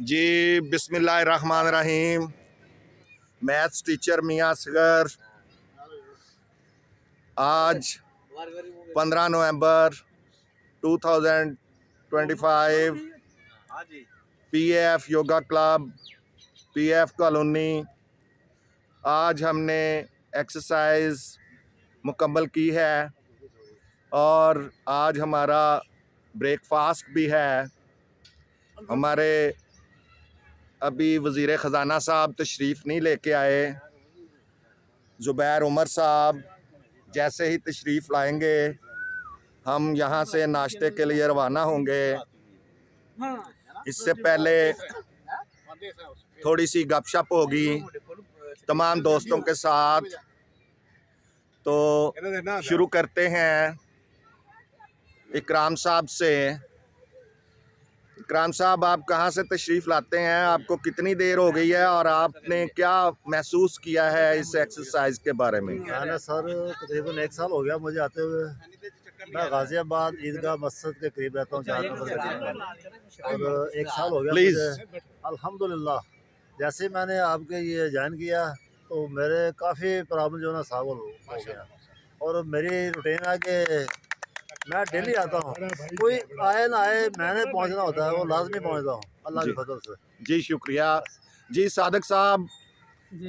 जी बिस्मिल्लाहिर्रहमानिर्रहीम। Maths teacher मियां असगर। आज 15 नवंबर 2025 PF yoga club PF colony. आज हमने एक्सरसाइज मुकम्मल की है और आज हमारा ब्रेकफास्ट भी है। हमारे अभी वज़ीर ख़जाना साहब तशरीफ़ नहीं लेके आए। ज़ुबैर उमर साहब जैसे ही तशरीफ़ लाएंगे हम यहाँ से नाश्ते के लिए रवाना होंगे। इससे पहले थोड़ी सी गपशप होगी तमाम दोस्तों के साथ। तो शुरू करते हैं इकराम साहब से। इकराम साहब, आप कहाँ से तशरीफ़ लाते हैं? आपको कितनी देर हो गई है और आपने क्या महसूस किया है इस एक्सरसाइज के बारे में? मैंने सर तकरीबन 1 साल हो गया मुझे आते हुए। मैं गाजियाबाद ईदगाह मस्जिद के करीब रहता हूँ, 4 नंबर गली में, और 1 साल हो गया मुझे अल्हम्दुलिल्लाह। जैसे मैंने आपके ये ज्वाइन किया तो मेरे काफ़ी प्रॉब्लम जो है ना सॉल्व हो गया। और मेरी रूटीन है कि मैं डेली आता हूँ, कोई आए ना आए मैंने पहुँचना होता है, वो लाजमी पहुँचता हूँ अल्लाह के फजल से। जी शुक्रिया। जी सादक साहब,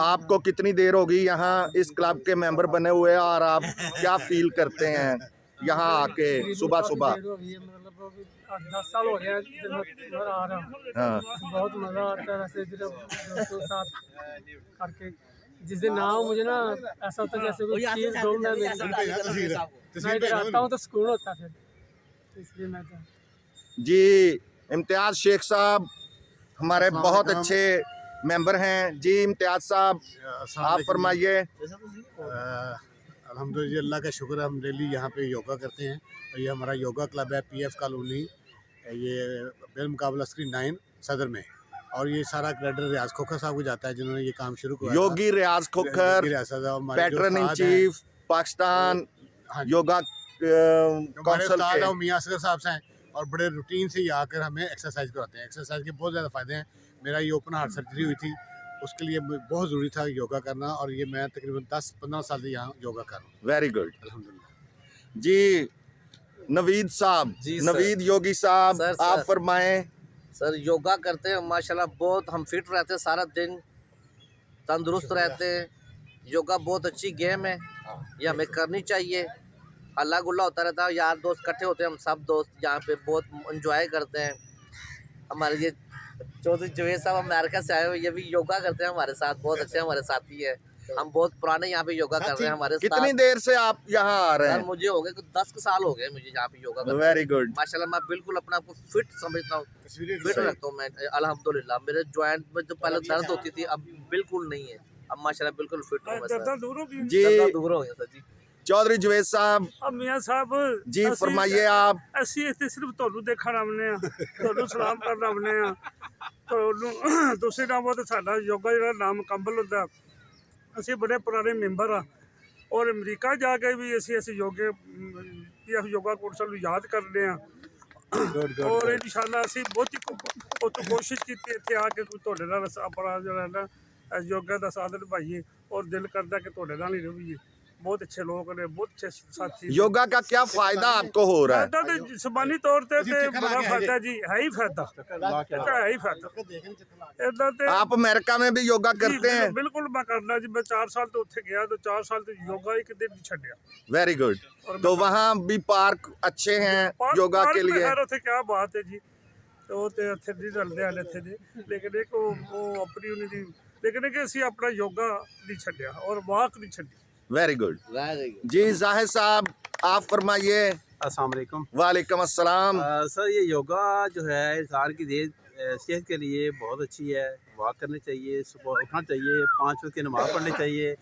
आपको कितनी देर होगी यहाँ इस क्लब के मेंबर बने हुए और आप क्या फील करते हैं यहाँ आके सुबह सुबह? मतलब 10 साल हो गया आ रहा हूँ। हाँ, बहुत मज़ा आता है वैसे जब दोस्तों के साथ करके। जिस दिन ना हो मुझे ना ऐसा होता है जैसे कोई चीज़ गुम है मेरी। मैं इधर आता हूँ तो सुकून होता है फिर, इसलिए मैं जी इम्तियाज़ शेख साहब हमारे बहुत अच्छे मेंबर हैं। जी इम्तियाज़ साहब, आप फरमाइए। अल्हम्दुलिल्लाह का शुक्र है, हम डेली यहाँ पे योगा करते हैं। और ये हमारा योगा क्लब है पीएफ कॉलोनी, ये बेलमुकाबला स्क्रीन 9 सदर में। और ये सारा क्रेडिट रियाज खोखर साहब को जाता है जिन्होंने ये काम शुरू किया। Yogi Riyaz Khokhar, patron in chief Pakistan Yoga council के मियां असगर साहब से हैं और बड़े रूटीन से ये आकर हमें एक्सरसाइज कराते हैं। एक्सरसाइज के बहुत ज़्यादा फ़ायदे हैं। मेरा ये ओपन हार्ट सर्जरी हुई थी, उसके लिए बहुत ज़रूरी था योगा करना, और ये मैं तकरीबन 10-15 साल से यहाँ योगा कर रहा हूँ। Very good. अल्हम्दुलिल्लाह। जी नवीद साहब, नवीद योगी साहब, आप फरमाएं। सर योगा करते हैं माशाल्लाह, बहुत हम फिट रहते हैं, सारा दिन तंदुरुस्त रहते हैं। योगा बहुत अच्छी गेम है, ये हमें करनी चाहिए। हल्ला गुल्ला होता रहता है, यार दोस्त इकट्ठे होते हैं, हम सब दोस्त यहाँ पे बहुत एंजॉय करते हैं। हमारे ये चौधरी जवेद साहब अमेरिका से आए हुए, ये भी योगा करते हैं हमारे साथ, बहुत अच्छे हमारे साथी है। हम बहुत पुराने यहाँ पे योगा कर रहे हैं हमारे साथ। कितनी देर से आप यहाँ आ रहे हैं? मुझे हो गए 10 साल हो गए मुझे यहाँ पे योगा करते। Very good. माशाल्लाह, मैं बिल्कुल अपने आप को फिट समझता हूँ, फिट रखता हूँ मैं अल्हम्दुलिल्लाह। मेरे जॉइंट में जो पहले दर्द होती थी अब बिल्कुल नहीं है, अब माशाल्लाह बिल्कुल फिट हूँ। जी दूर हो गया सर जी। चौधरी जवेद साहब, मियां साहब जी फरमाइए आप। ਅਸੀਂ ਇੱਥੇ ਸਿਰਫ ਤੁਹਾਨੂੰ ਦੇਖਣ ਆਉਂਦੇ ਆ, ਤੁਹਾਨੂੰ ਸਲਾਮ ਕਰਨ ਆਉਂਦੇ ਆ। ਤੁਹਾਨੂੰ ਦੂਸਰੇ ਨਾਮ ਤੇ ਸਾਡਾ ਯੋਗਾ ਜਿਹੜਾ ਨਾਮ ਮੁਕੰਮਲ ਹੁੰਦਾ। ਅਸੀਂ ਬੜੇ ਪੁਰਾਣੇ ਮੈਂਬਰ ਆ ਔਰ ਅਮਰੀਕਾ ਜਾ ਕੇ ਵੀ ਅਸੀਂ ਯੋਗੇ ਪੀਐਫ ਯੋਗਾ ਕੌਂਸਲ ਨੂੰ ਯਾਦ ਕਰਦੇ ਆ। ਔਰ ਇਨਸ਼ਾਅੱਲਾ ਅਸੀਂ ਬਹੁਤ ਕੋਸ਼ਿਸ਼ ਕੀਤੀ ਇੱਥੇ ਆ ਕੇ ਕੋਈ ਤੁਹਾਡੇ ਨਾਲ ਆਪਣਾ ਜਿਹੜਾ ਨਾ योगा का साथ निभाइए, और दिल करता है कि थोड़े नाल ही रहिए। बहुत अच्छे लोग ने, बहुत अच्छे साथी। योगा का क्या फायदा आपको हो रहा है? फायदा तो जिस्मानी तौर पे बड़ा फायदा जी, है ही फायदा, है ही फायदा। आप अमेरिका में भी योगा करते हैं? बिल्कुल मैं करना जी, मैं 4 साल तो उत्थे गया तो 4 साल तो योगा एक दिन नहीं छड्या। Very good. तो वहाँ भी पार्क अच्छे हैं योगा के लिए? उत्थे क्या बात है जी, तो उत्थे नहीं रलदे हाले इत्थे दे, लेकिन एक वो अपनी उन्हीं लेकिन कि असी अपना योगा नहीं छड्या और वॉक नहीं छड्डी। वेरी गुड जी। जाहिर साहब आप फरमाइए। अस्सलाम वालेकुम। वालेकुम अस्सलाम। सर ये योगा जो है इंसान की सेहत के लिए बहुत अच्छी है। वॉक करनी चाहिए, सुबह उठना चाहिए, 5 वक्त की नमाज़ पढ़नी चाहिए।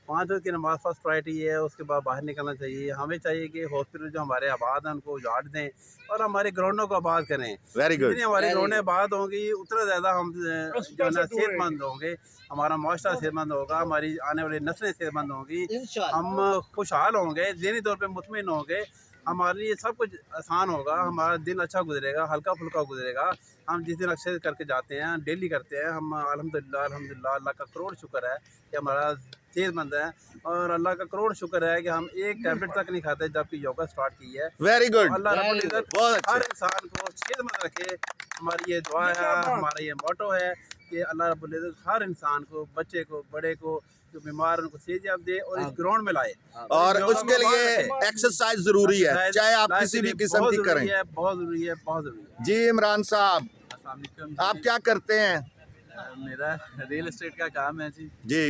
5 वक्त की नमाज़ फर्स्ट प्रायोरिटी है, उसके बाद बाहर निकलना चाहिए। हमें चाहिए कि हॉस्पिटल जो हमारे आबाद हैं उनको उजाड़ दें और हमारे ग्राउंडों को आबाद करें। Very good. जितनी हमारी ग्राउंडें आबाद होंगी उतना ज़्यादा हम जो है ना सेहतमंद होंगे, हमारा माशरा सेहतमंद होगा, हमारी आने वाली नस्लें सेहतमंद होंगी, हम खुशहाल होंगे, ज़हनी तौर पर मुतमिन होंगे। हमारे लिए सब कुछ आसान होगा, हमारा दिन अच्छा गुजरेगा, हल्का फुल्का गुजरेगा। हम जिस दिन अक्सर करके जाते हैं, डेली करते हैं, हम अल्हम्दुलिल्लाह अल्हम्दुलिल्लाह अल्लाह का करोड़ शुक्र है कि हमारा सेहतमंद है, और अल्लाह का करोड़ शुक्र है कि हम एक टैबलेट तक नहीं खाते जबकि योगा स्टार्ट की है। वेरी तो गुड, अल्लाह रब्बुल इज़्ज़त बहुत अच्छे। हर इंसान को सेहतमंद रखे, हमारी ये दुआ है, हमारा ये मोटो है कि अल्लाह रब्बुल इज़्ज़त हर इंसान को, बच्चे को, बड़े को, जो बीमार है उनको सेहत दे और इस ग्राउंड में लाए। और योगा उसके को लिए बाहर रखे। एक्सरसाइज जरूरी है, एक्सरसाइज चाहे आप लाइफ किसी के भी लिए किस्म बहुत की ज़रूरी करें। है, बहुत ज़रूरी है, बहुत ज़रूरी है। जी इमरान साहब, अस्सलाम आप क्या करते हैं? वालेकुम। मेरा रियल एस्टेट का काम है जी। जी,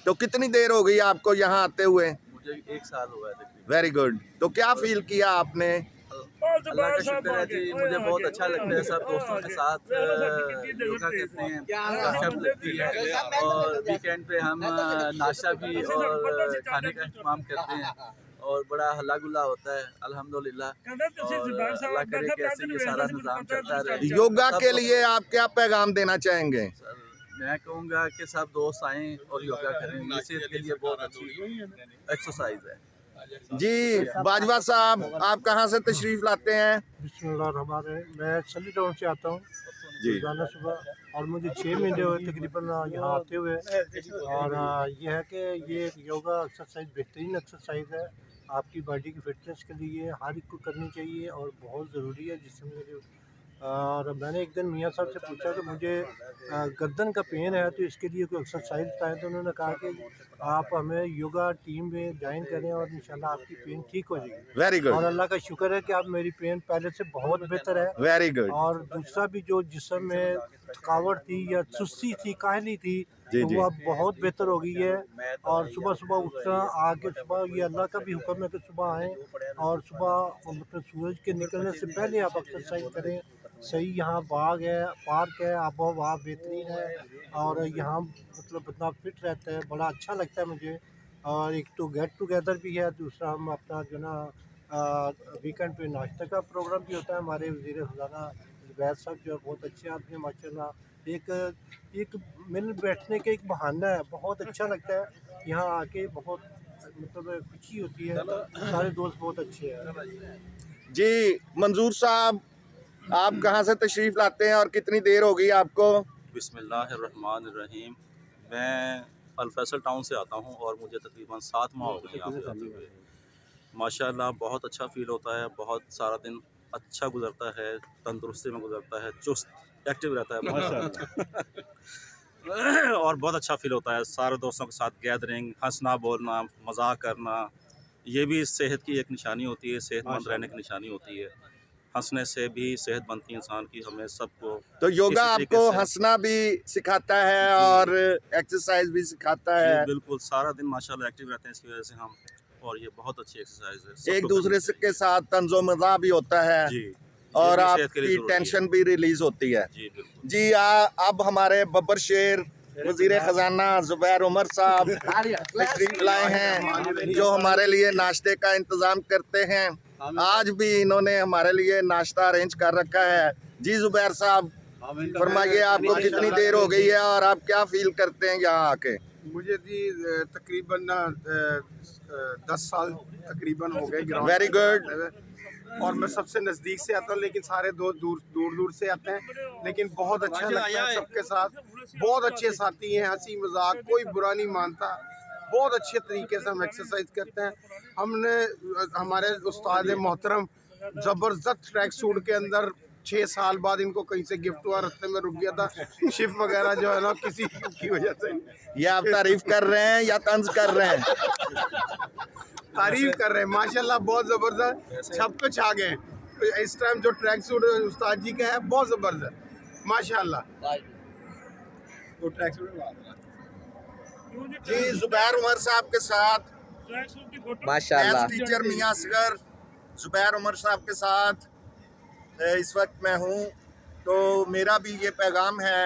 तो कितनी देर हो गई आपको यहाँ आते हुए? मुझे 1 साल हुआ है तकरीबन। Very good. तो क्या फील किया आपने? अल्लाह का शुक्र है जी, मुझे बहुत अच्छा लगता है सब दोस्तों के साथ योगा करते हैं, गपशप लगती है, और वीकेंड पे हम नाश्ता भी और खाने का इंतजाम करते हैं, और बड़ा हल्ला गुल्ला होता है अल्हम्दुलिल्लाह। और अल्लाह करे कि ऐसे ये सारा निज़ाम चलता रहे। योगा सब के दोस्त- लिए आप क्या पैगाम देना चाहेंगे? सर, मैं कहूँगा कि सब दोस्त आएँ और योगा करें, ये सेहत के लिए बहुत अच्छी एक्सरसाइज है। जी बाजवा साहब, आप कहाँ से तशरीफ लाते हैं? बिस्मिल्लाहिर्रहमानिर्रहीम। मैं सली टाउन से आता हूँ जी। रोज़ाना सुबह, और मुझे 6 महीने हुए तकरीबन यहाँ आते हुए। और ये है कि ये योगा एक्सरसाइज बेहतरीन एक्सरसाइज है, आपकी बॉडी की फिटनेस के लिए हर एक को करनी चाहिए और बहुत ज़रूरी है जिसम के लिए। और मैंने एक दिन मियाँ साहब से पूछा कि मुझे गर्दन का पेन है तो इसके लिए कोई एक्सरसाइज बताएं, तो उन्होंने कहा कि आप हमें योगा टीम में ज्वाइन करें और इंशाल्लाह आपकी पेन ठीक हो जाएगी। वेरी और गुड, अल्लाह का शुक्र है कि अब मेरी पेन पहले से बहुत बेहतर है। Very good. और दूसरा भी जो जिस्म में थकावट थी या सुस्ती थी, काहली थी, जी, तो जी। वो अब बहुत बेहतर हो गई है। और सुबह सुबह उठना, आके सुबह, ये अल्लाह का भी हुक्म है कि सुबह आएँ और सुबह मतलब सूरज के निकलने से पहले आप एक्सरसाइज करें। सही यहाँ बाग है, पार्क है, आबो हवा बेहतरीन है, और यहाँ मतलब बंदा फिट रहता है, बड़ा अच्छा लगता है मुझे। और एक तो गेट टुगेदर भी है, दूसरा हम अपना जो ना वीकेंड पे नाश्ते का प्रोग्राम भी होता है। हमारे वज़ीर ख़ज़ाना ज़ुबैर साहब जो है बहुत अच्छे आदमी हैं माशाल्लाह। एक मिल बैठने का एक बहाना है, बहुत अच्छा लगता है यहाँ आके, बहुत मतलब खुशी होती है। सारे दोस्त बहुत अच्छे हैं। जी मंजूर साहब, आप कहाँ से तशरीफ लाते हैं और कितनी देर हो गई आपको? बिस्मिल्लाहिर्रहमानिर्रहीम। मैं अल-फैसल टाउन से आता हूँ और मुझे तकरीबन 7 माह हो गए यहाँ पे आते हुए। माशाल्लाह बहुत अच्छा फ़ील होता है, बहुत सारा दिन अच्छा गुजरता है, तंदुरुस्ती में गुजरता है, चुस्त एक्टिव रहता है माशाल्लाह। और बहुत अच्छा फ़ील होता है, सारे दोस्तों के साथ गैदरिंग, हंसना बोलना, मजाक करना, ये भी सेहत की एक निशानी होती है, सेहतमंद रहने की निशानी होती है। हंसने से भी सेहत बनती है इंसान की, हमें सबको। तो योगा इसी तरीके आपको से- हंसना भी सिखाता है जी। और एक्सरसाइज भी सिखाता जी है। बिल्कुल, सारा दिन माशाल्लाह एक्टिव रहते हैं इसकी वजह से हम, और ये बहुत अच्छी एक्सरसाइज है, सबको एक करनी दूसरे चाहिए। के साथ तंजो मज़ा भी होता है जी, और ये भी सेहत के लिए आपकी ज़रूरी है। टेंशन भी रिलीज होती है। जी बिल्कुल। जी अब हमारे बब्बर शेर वज़ीर ख़जाना ज़ुबैर उमर साहब तशरीफ लाए हैं, जो हमारे लिए नाश्ते का इंतज़ाम करते हैं। आज भी इन्होंने हमारे लिए नाश्ता अरेंज कर रखा है। जी ज़ुबैर साहब, फरमाइए आपको कितनी देर हो गई है और आप क्या फील करते हैं यहाँ आके? मुझे जी तकरीबन 10 साल तकरीबन हो गए ग्राउंड Very good. और मैं सबसे नज़दीक से आता हूँ, लेकिन सारे दोस्त दूर दूर से आते हैं। लेकिन बहुत अच्छा लगता है सबके साथ, बहुत अच्छे साथी हैं, हंसी मजाक, कोई बुरा नहीं मानता। बहुत अच्छे तरीके से हम एक्सरसाइज करते हैं। हमने हमारे उस्ताद मोहतरम ज़बरदस्त ट्रैक सूट के अंदर 6 साल बाद इनको कहीं से गिफ्ट हुआ, रास्ते में रुक गया था, शिफ्ट वगैरह जो है ना किसी की वजह से। ये आप तारीफ कर रहे हैं या तंज कर रहे हैं? तारीफ कर रहे हैं, माशाल्लाह बहुत ज़बरदस्त, छप पे छा गए। तो इस टाइम जो ट्रैक सूट उस्ताद जी का है बहुत ज़बरदस्त माशाल्लाह। वो ट्रैक सूट जी ज़ुबैर उमर साहब के साथ माशाल्लाह। मैथ्स टीचर मियां असगर ज़ुबैर उमर साहब के साथ इस वक्त मैं हूँ। तो मेरा भी ये पैगाम है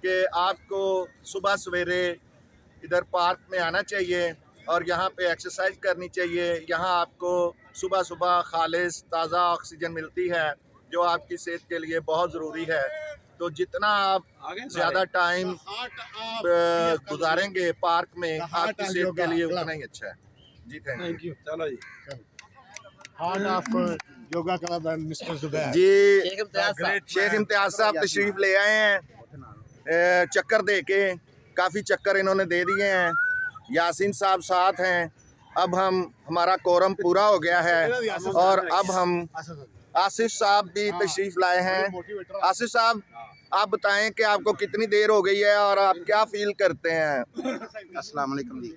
कि आपको सुबह सवेरे इधर पार्क में आना चाहिए और यहाँ पे एक्सरसाइज करनी चाहिए। यहाँ आपको सुबह सुबह खालिस ताज़ा ऑक्सीजन मिलती है, जो आपकी सेहत के लिए बहुत ज़रूरी है। तो जितना आप ज़्यादा टाइम गुजारेंगे पार्क में, आपकी सेहत के लिए उतना ही अच्छा है। जी थैंक यू। चलो जी। heart of Yoga Club and Mr. Zubair. जी शेख इम्तियाज साहब। शेख इम्तियाज साहब तशरीफ ले आए हैं चक्कर दे के, काफ़ी चक्कर इन्होंने दे दिए हैं। यासीन साहब साथ हैं। अब हमारा कोरम पूरा हो गया है और अब हम आसिफ साहब भी तशरीफ लाए हैं। आसिफ साहब, आप बताएं कि आपको कितनी देर हो गई है और आप क्या फील करते हैं? अस्सलाम वालेकुम जी।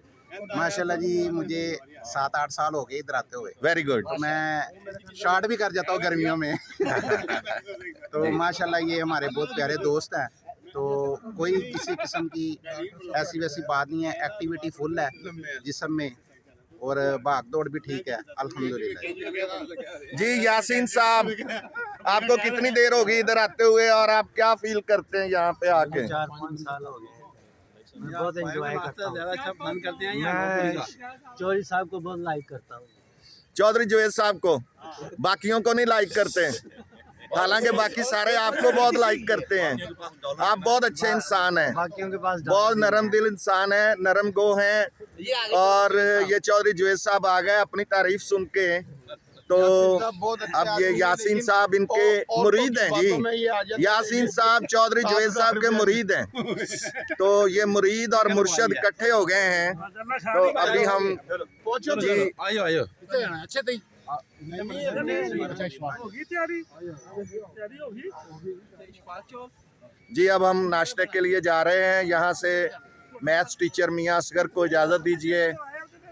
माशाल्लाह जी, मुझे 7-8 साल हो गए इधर आते हुए। Very good. मैं शॉर्ट भी कर जाता हूँ गर्मियों में तो माशाल्लाह ये हमारे बहुत प्यारे दोस्त हैं, तो कोई किसी किस्म की ऐसी वैसी बात नहीं है। एक्टिविटी फुल है जिस्म में और भाग दौड़ भी ठीक है अल्हम्दुलिल्लाह। जी यासीन साहब, आपको कितनी देर हो गई इधर आते हुए और आप क्या फील करते हैं यहाँ पे आके? 4-5 साल हो गए। मैं बहुत एंजॉय करता हूँ। ज़्यादा अच्छा फन करते हैं। मैं चौधरी साहब को बहुत लाइक करता हूँ। चौधरी जुवैद साहब को, बाकियों को नहीं लाइक करते, हालांकि बाकी सारे आपको बहुत लाइक करते हैं। आप बहुत अच्छे इंसान हैं, बाकियों के पास बहुत नरम दिल इंसान है, नरम गो हैं। और ये चौधरी जुवैद साहब आ गए अपनी तारीफ सुन के, तो अब ये यासीन साहब इनके मुरीद हैं जी। यासीन साहब चौधरी जुवैद साहब के मुरीद हैं, तो ये मुरीद और मुर्शद इकट्ठे हो गए हैं। तो अभी हम जी अच्छे थे। होगी तैयारी होगी। जी अब हम नाश्ते के लिए जा रहे हैं। यहाँ से मैथ्स टीचर मियां असगर को इजाज़त दीजिए,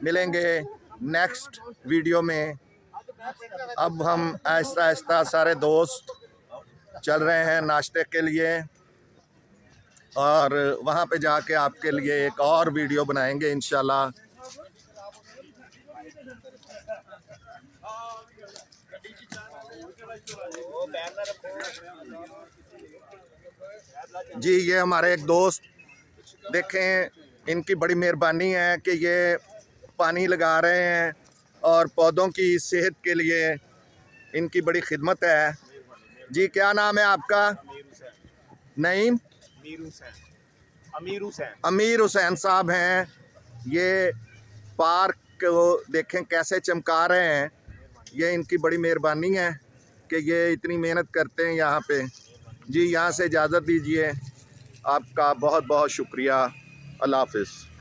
मिलेंगे नेक्स्ट वीडियो में। अब हम आहिस्ता आहिस्ता सारे दोस्त चल रहे हैं नाश्ते के लिए और वहाँ पे जाके आपके लिए एक और वीडियो बनाएंगे इंशाल्लाह। जी ये हमारे एक दोस्त, देखें इनकी बड़ी मेहरबानी है कि ये पानी लगा रहे हैं और पौधों की सेहत के लिए इनकी बड़ी खिदमत है। जी क्या नाम है आपका? नईम? अमीर हुसैन साहब हैं। ये पार्क को देखें कैसे चमका रहे हैं, ये इनकी बड़ी मेहरबानी है कि ये इतनी मेहनत करते हैं यहाँ पे। जी यहाँ से इजाज़त दीजिए, आपका बहुत बहुत शुक्रिया। अल्लाह हाफ़िज़।